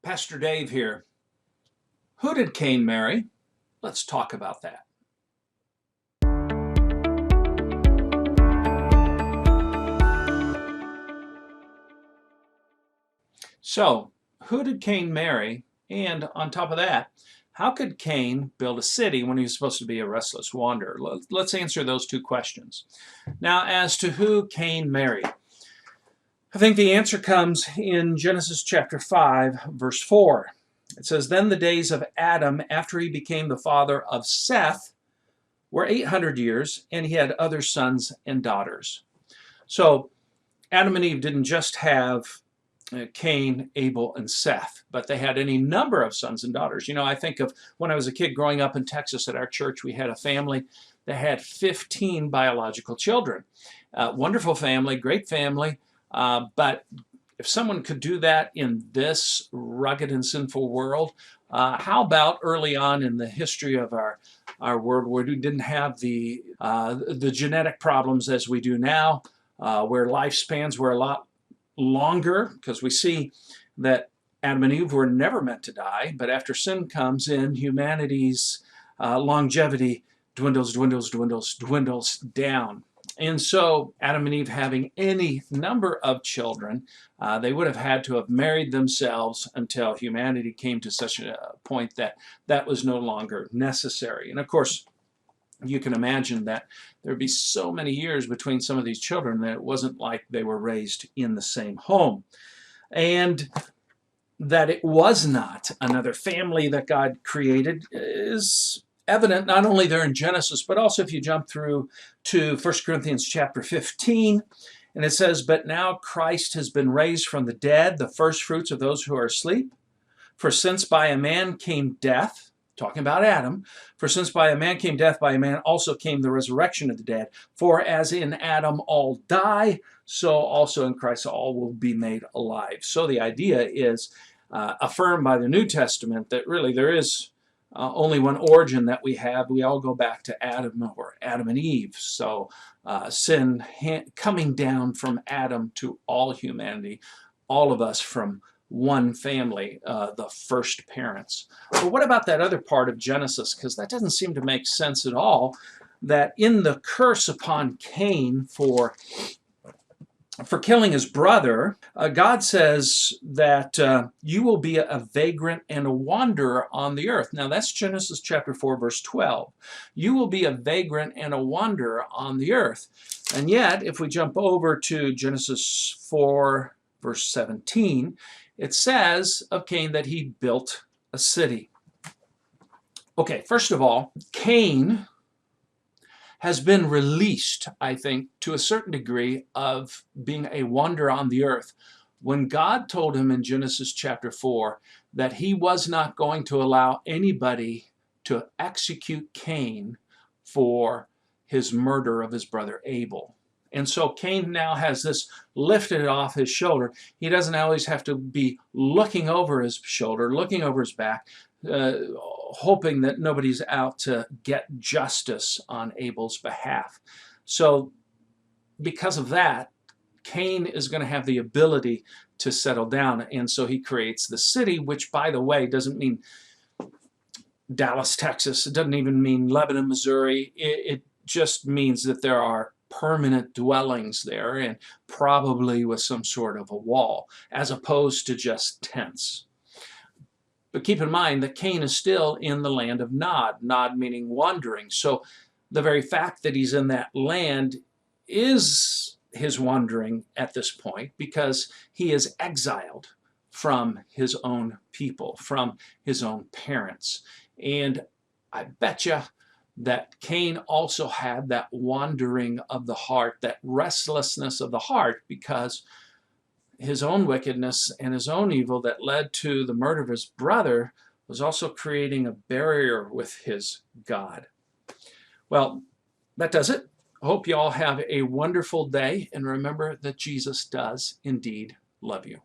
Pastor Dave here. Who did Cain marry? Let's talk about that. So, who did Cain marry? And on top of that, how could Cain build a city when he was supposed to be a restless wanderer? Let's answer those two questions. Now, as to who Cain married, I think the answer comes in Genesis chapter 5, verse 4. It says, "Then the days of Adam, after he became the father of Seth, were 800 years, and he had other sons and daughters." So Adam and Eve didn't just have Cain, Abel, and Seth, but they had any number of sons and daughters. You know, I think of when I was a kid growing up in Texas at our church, we had a family that had 15 biological children. Wonderful family, great family, but if someone could do that in this rugged and sinful world, how about early on in the history of our world, where we didn't have the genetic problems as we do now, where lifespans were a lot longer, because we see that Adam and Eve were never meant to die, but after sin comes in, humanity's longevity dwindles down. And so Adam and Eve, having any number of children, they would have had to have married themselves until humanity came to such a point that that was no longer necessary. And of course, you can imagine that there would be so many years between some of these children that it wasn't like they were raised in the same home. And that it was not another family that God created is evident not only there in Genesis, but also if you jump through to 1 Corinthians chapter 15, and it says, "But now Christ has been raised from the dead, the first fruits of those who are asleep. For since by a man came death," talking about Adam, "for since by a man came death, by a man also came the resurrection of the dead. For as in Adam all die, so also in Christ all will be made alive." So the idea is affirmed by the New Testament that really there is only one origin that we have. We all go back to Adam, or Adam and Eve. So sin coming down from Adam to all humanity, all of us from one family, the first parents. But what about that other part of Genesis? Because that doesn't seem to make sense at all, that in the curse upon Cain for killing his brother, God says that you will be a vagrant and a wanderer on the earth. Now that's Genesis chapter 4, verse 12. You will be a vagrant and a wanderer on the earth. And yet, if we jump over to Genesis 4, verse 17, it says of Cain that he built a city. Okay, first of all, Cain has been released, I think, to a certain degree of being a wanderer on the earth when God told him in Genesis chapter 4 that he was not going to allow anybody to execute Cain for his murder of his brother Abel. And so Cain now has this lifted off his shoulder. He doesn't always have to be looking over his shoulder, looking over his back, hoping that nobody's out to get justice on Abel's behalf. So because of that, Cain is going to have the ability to settle down. And so he creates the city, which, by the way, doesn't mean Dallas, Texas. It doesn't even mean Lebanon, Missouri. It just means that there are permanent dwellings there, and probably with some sort of a wall, as opposed to just tents. But keep in mind that Cain is still in the land of Nod, Nod meaning wandering. So the very fact that he's in that land is his wandering at this point, because he is exiled from his own people, from his own parents. And I bet you that Cain also had that wandering of the heart, that restlessness of the heart, because his own wickedness and his own evil that led to the murder of his brother was also creating a barrier with his God. Well, that does it. I hope you all have a wonderful day, and remember that Jesus does indeed love you.